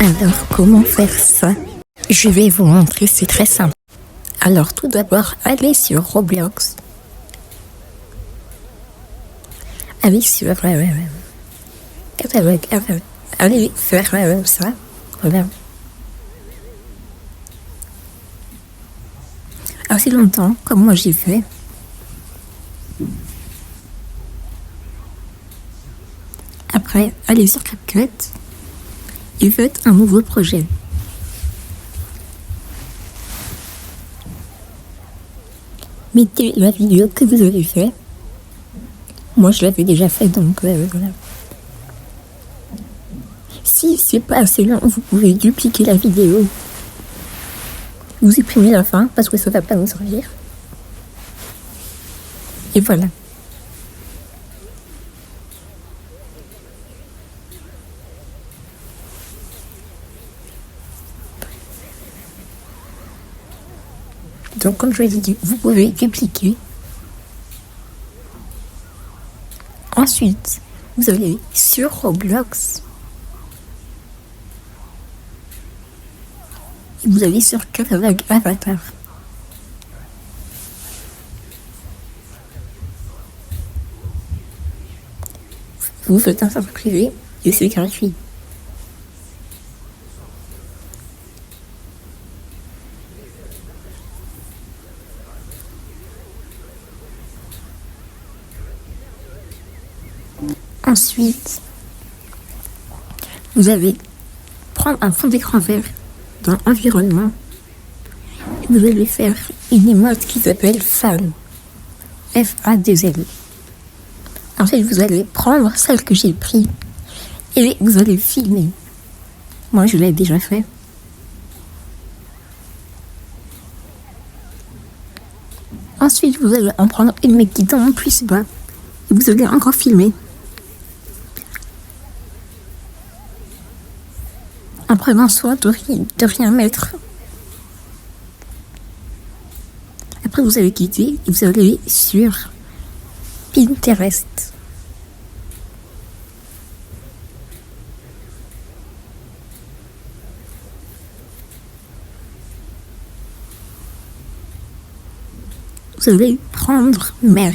Alors, comment faire ça? Je vais vous montrer, c'est très simple. Alors, tout d'abord, allez sur Roblox. Allez sur... Allez faire ça. Voilà. Assez longtemps, comme moi j'ai fait. Après, allez sur CapCut et faites un nouveau projet. Mettez la vidéo que vous avez fait. Moi, je l'avais déjà fait, donc voilà. Si c'est pas assez long, vous pouvez dupliquer la vidéo. Vous supprimez la fin parce que ça va pas nous servir. Et voilà. Donc, comme je l'ai dit, vous pouvez dupliquer. Ensuite, vous allez sur Roblox. Et vous allez sur catalogue avatar. Vous faites un serveur privé et c'est gratuit. Ensuite, vous allez prendre un fond d'écran vert dans l'environnement. Vous allez faire une emote qui s'appelle FADL. F-A-D-L. Ensuite, vous allez prendre celle que j'ai prise et vous allez filmer. Moi, je l'ai déjà fait. Ensuite, vous allez en prendre une mais qui tombe plus bas. Et vous allez encore filmer. En prenant soin de rien mettre. Après, vous allez quitter et vous allez sur Pinterest. Vous allez prendre mer.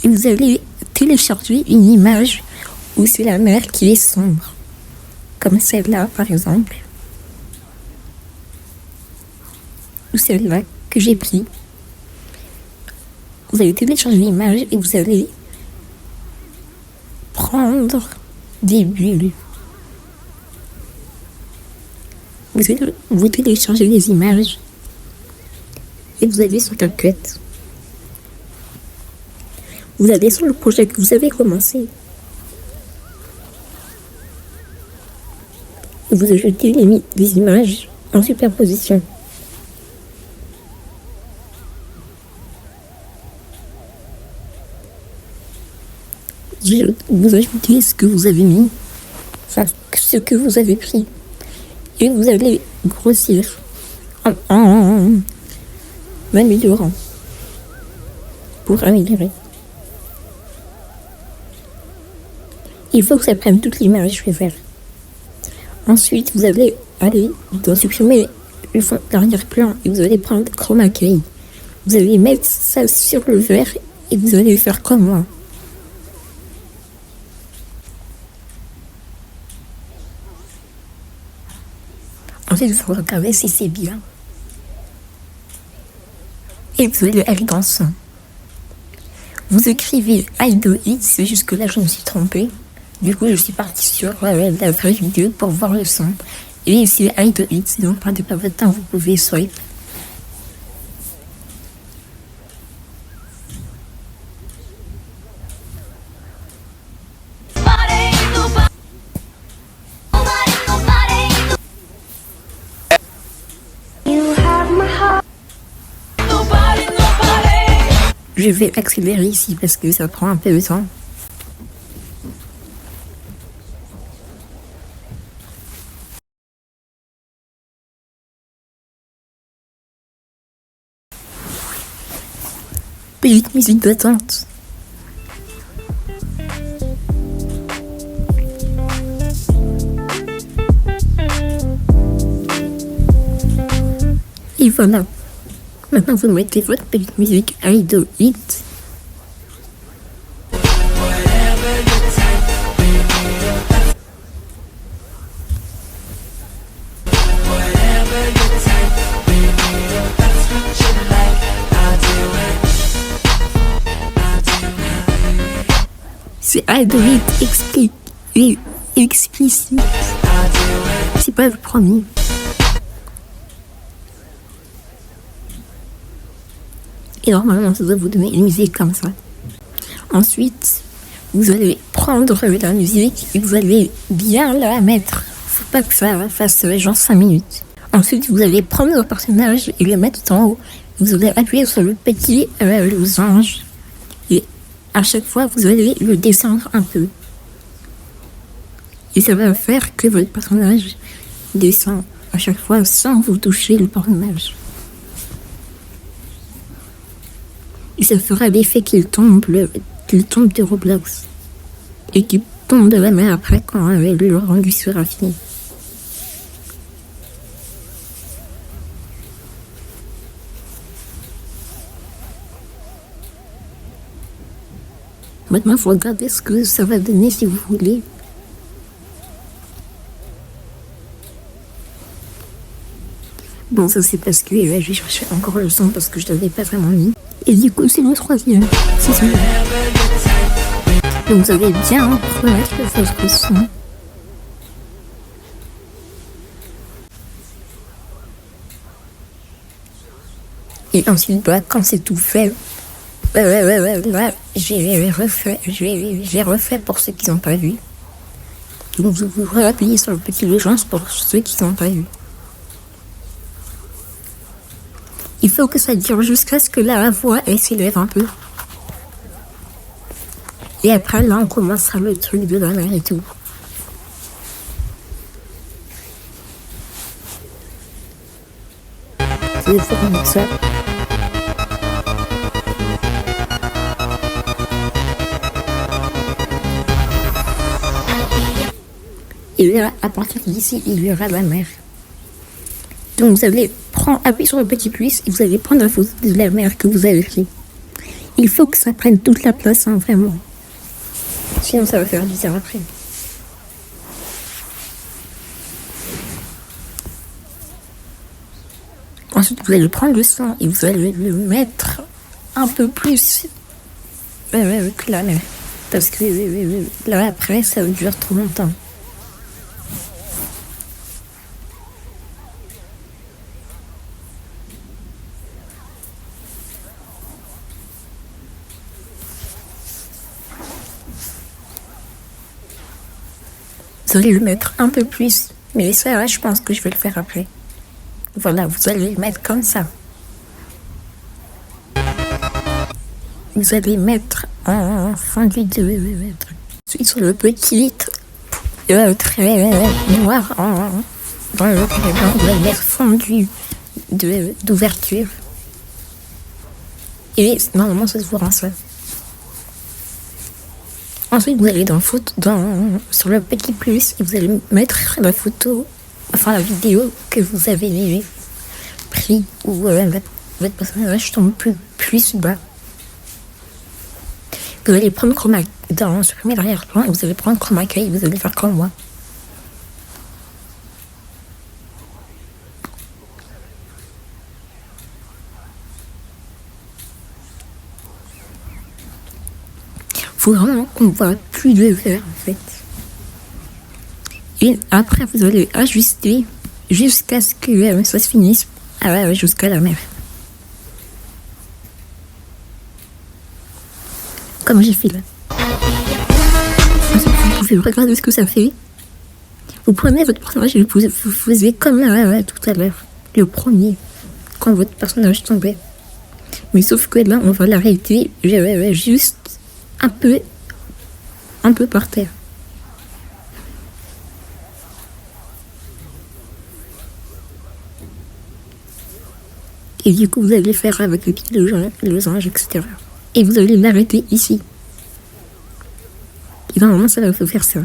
Et vous allez télécharger une image où c'est la mer qui est sombre. Comme celle-là, par exemple. Ou celle-là que j'ai pris. Vous allez télécharger l'image et vous allez prendre des bulles. Vous téléchargez les images et vous allez sur CapCut. Vous allez sur le projet que vous avez commencé. Et vous ajoutez les images en superposition. Vous ajoutez ce que vous avez mis, enfin ce que vous avez pris, et vous allez grossir en améliorant pour améliorer. Il faut que ça prenne toute l'image, je vais faire. Ensuite, vous allez aller dans supprimer le fond d'arrière-plan et vous allez prendre Chroma Key. Vous allez mettre ça sur le vert et vous allez faire comme moi. Ensuite, il faut regarder si c'est bien. Et vous allez aller dans son. Vous écrivez IDOX, jusque-là je me suis trompée. Du coup, je suis partie sur la vraie vidéo pour voir le son. Et ici, IDOX, donc perdez pas votre temps, vous pouvez swipe. Je vais accélérer ici parce que ça prend un peu de temps. Petite musique d'attente. Et voilà. Maintenant, vous mettez votre petite musique Idol Hit. C'est Idol Hit explicite. C'est pas le premier. Et normalement, ça doit vous donner une musique comme ça. Ensuite, vous allez prendre la musique et vous allez bien la mettre. Faut pas que ça fasse genre 5 minutes. Ensuite, vous allez prendre le personnage et le mettre tout en haut. Vous allez appuyer sur le petit losange. Et à chaque fois, vous allez le descendre un peu. Et ça va faire que votre personnage descend à chaque fois sans vous toucher le personnage. Et ça fera l'effet qu'il tombe de Roblox. Et qu'il tombe de la mer après quand le rendu sera fini. Maintenant, il faut regarder ce que ça va donner si vous voulez. Bon, ça c'est parce que je vais chercher encore le son parce que je l'avais pas vraiment mis. Et du coup, c'est le troisième. C'est celui-là. Donc vous avez bien remettre le son. Et ensuite, bah, quand c'est tout fait, là, j'ai refait pour ceux qui n'ont pas vu. Donc vous appuyez sur le petit légende pour ceux qui n'ont pas vu. Il faut que ça dure jusqu'à ce que la voix elle s'élève un peu. Et après, là, on commencera le truc de la mer et tout. C'est vraiment ça. Et là, à partir d'ici, il y aura la mer. Donc vous allez appuyer sur le petit plus et vous allez prendre la photo de la mer que vous avez fait. Il faut que ça prenne toute la place, hein, vraiment. Sinon ça va faire bizarre après. Ensuite vous allez prendre le son et vous allez le mettre un peu plus que la mer. Parce que là après ça dure trop longtemps. Vous allez le mettre un peu plus. Mais ça, je pense que je vais le faire après. Voilà, vous allez le mettre comme ça. Vous allez mettre en fin de vidéo. Ensuite, sur le petit litre très noir dans le blanc, vous allez mettre fondu d'ouverture. Et normalement, ça se voit en ça. Ensuite, vous allez sur le petit plus et vous allez mettre la photo, enfin la vidéo que vous avez pris où votre personnage tombe plus bas. Vous allez prendre chroma supprimer l'arrière-plan et vous allez prendre chroma key et vous allez faire comme moi. Faut vraiment qu'on ne voit plus de verre en fait. Et après vous allez ajuster jusqu'à ce que ça se finisse jusqu'à la mer. Comme j'ai fait là. Ensuite, vous pouvez regarder ce que ça fait. Vous prenez votre personnage et vous faisiez comme tout à l'heure. Le premier. Quand votre personnage tombait. Mais sauf que là, on va l'arrêter juste un peu par terre. Et du coup, vous allez faire avec le petit losange, etc. Et vous allez l'arrêter ici. Et normalement, ça va vous faire ça.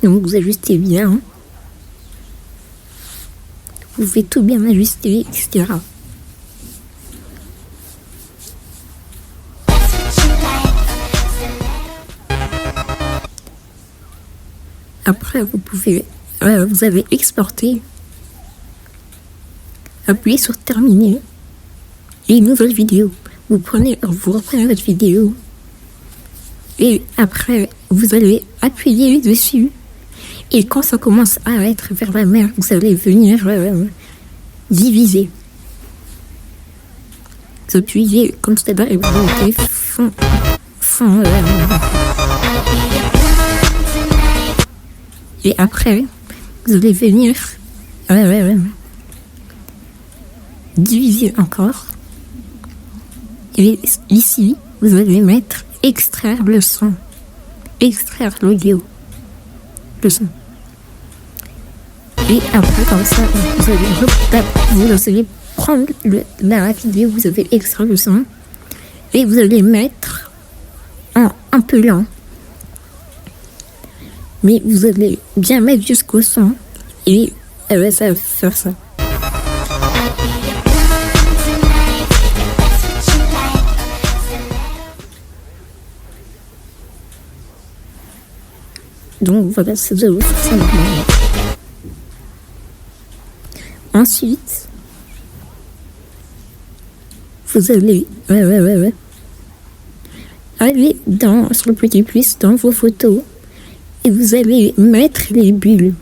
Donc vous ajustez bien. Vous pouvez tout bien ajuster, etc. Après, vous avez exporté. Appuyez sur terminer. Et une nouvelle vidéo. Vous reprenez votre vidéo. Et après, vous allez appuyer dessus. Et quand ça commence à être vers la mer, vous allez venir diviser. Vous appuyez comme tout à l'heure et vous mettez fond. Et après, vous allez venir diviser encore. Et ici, vous allez mettre extraire le son, extraire l'audio, le son. Et après, comme ça, vous allez prendre la vidéo, vous allez extraire le son et vous allez mettre un peu lent. Mais vous allez bien mettre jusqu'au son et ça va faire ça. Donc voilà, ça doit vous faire ça normalement. Ensuite, vous allez aller sur le petit plus dans vos photos et vous allez mettre les bulles.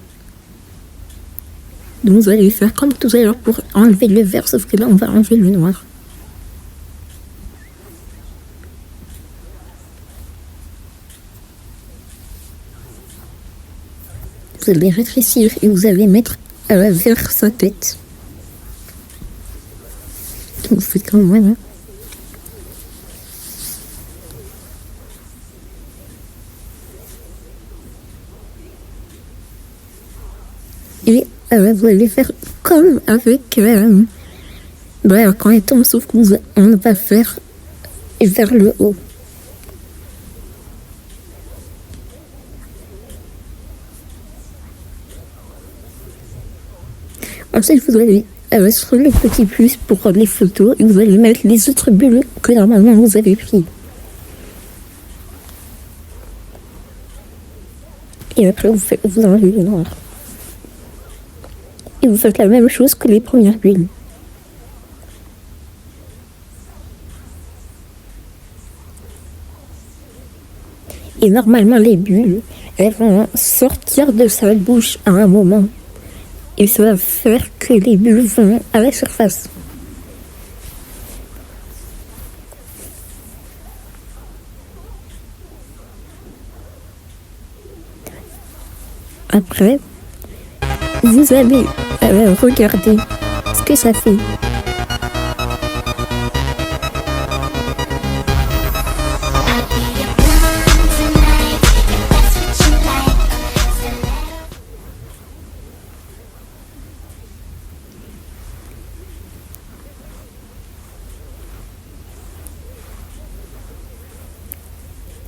Donc vous allez faire comme tout à l'heure pour enlever le vert, sauf que là on va enlever le noir. Vous allez rétrécir et vous allez mettre vers sa tête. Vous faites comme moi, hein. Et vous allez faire comme avec quand il tombe, sauf qu'on va faire vers le haut. Ensuite, vous allez sur le petit plus pour les photos et vous allez mettre les autres bulles que normalement vous avez pris. Et après, vous enlevez le noir. Et vous faites la même chose que les premières bulles. Et normalement, les bulles, elles vont sortir de sa bouche à un moment. Et ça va faire que les bulles vont à la surface. Après, vous allez regarder ce que ça fait.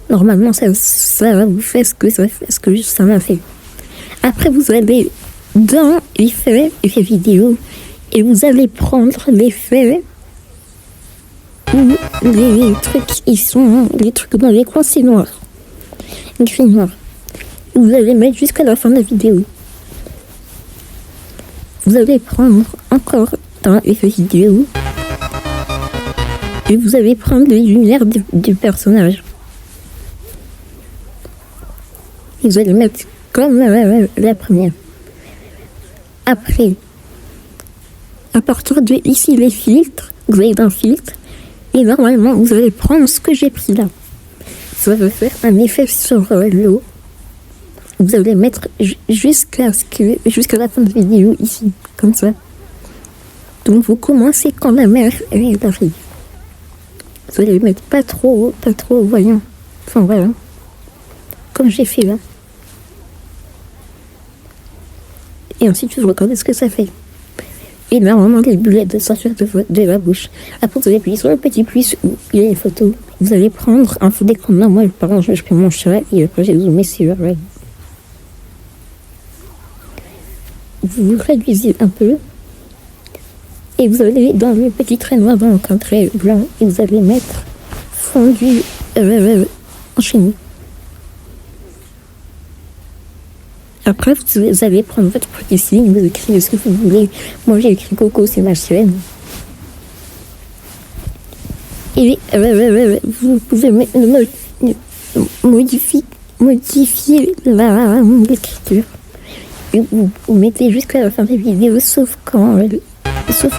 Normalement, ça vous fait ce que ça m'a fait. Après, vous allez dans effets vidéo et vous allez prendre l'effet où les trucs dans les coins, c'est noir. Gris noir. Vous allez mettre jusqu'à la fin de la vidéo. Vous allez prendre encore dans effets vidéo et vous allez prendre les lumières du personnage. Vous allez mettre comme la première. Après, à partir de ici, les filtres, vous allez dans filtre, et normalement, vous allez prendre ce que j'ai pris là. Ça va faire un effet sur l'eau. Vous allez mettre jusqu'à la fin de la vidéo ici, comme ça. Donc, vous commencez quand la mer arrive. Vous allez mettre pas trop voyant. Enfin, voilà. Comme j'ai fait là. Et ensuite, vous regardez ce que ça fait. Et normalement, les bulles de sortir de la bouche. Après, vous allez appuyer sur le petit plus où il y a les photos. Vous allez prendre un faux d'écran normal. Par exemple, je prends mon chat et après, j'ai zoomé sur vous réduisez un peu et vous allez dans le petit trait noir dans un trait blanc et vous allez mettre fondu enchaîné. Après, vous allez prendre votre petit signe, vous écrivez ce que vous voulez. Moi, j'ai écrit Coco, c'est ma chaîne. Et vous pouvez modifier l'écriture. Et vous mettez jusqu'à la fin de la vidéo, sauf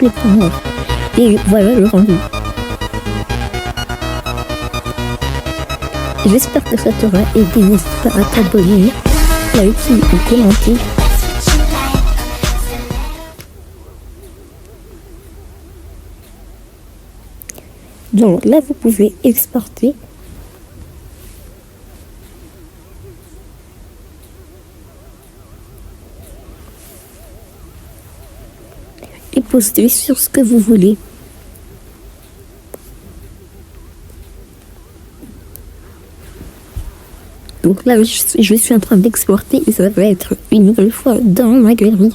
les points. Et voilà le rendu. J'espère que ça t'aura aidé. N'hésite pas à t'abonner, liker ou commenter. Donc là, vous pouvez exporter. Et poster sur ce que vous voulez. Donc là, je suis en train d'exporter et ça va être une nouvelle fois dans ma galerie.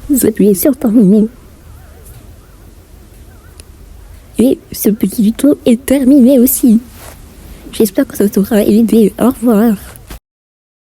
Vous appuyez sur terminer. Et ce petit tuto est terminé aussi. J'espère que ça t'aura aidé. Au revoir.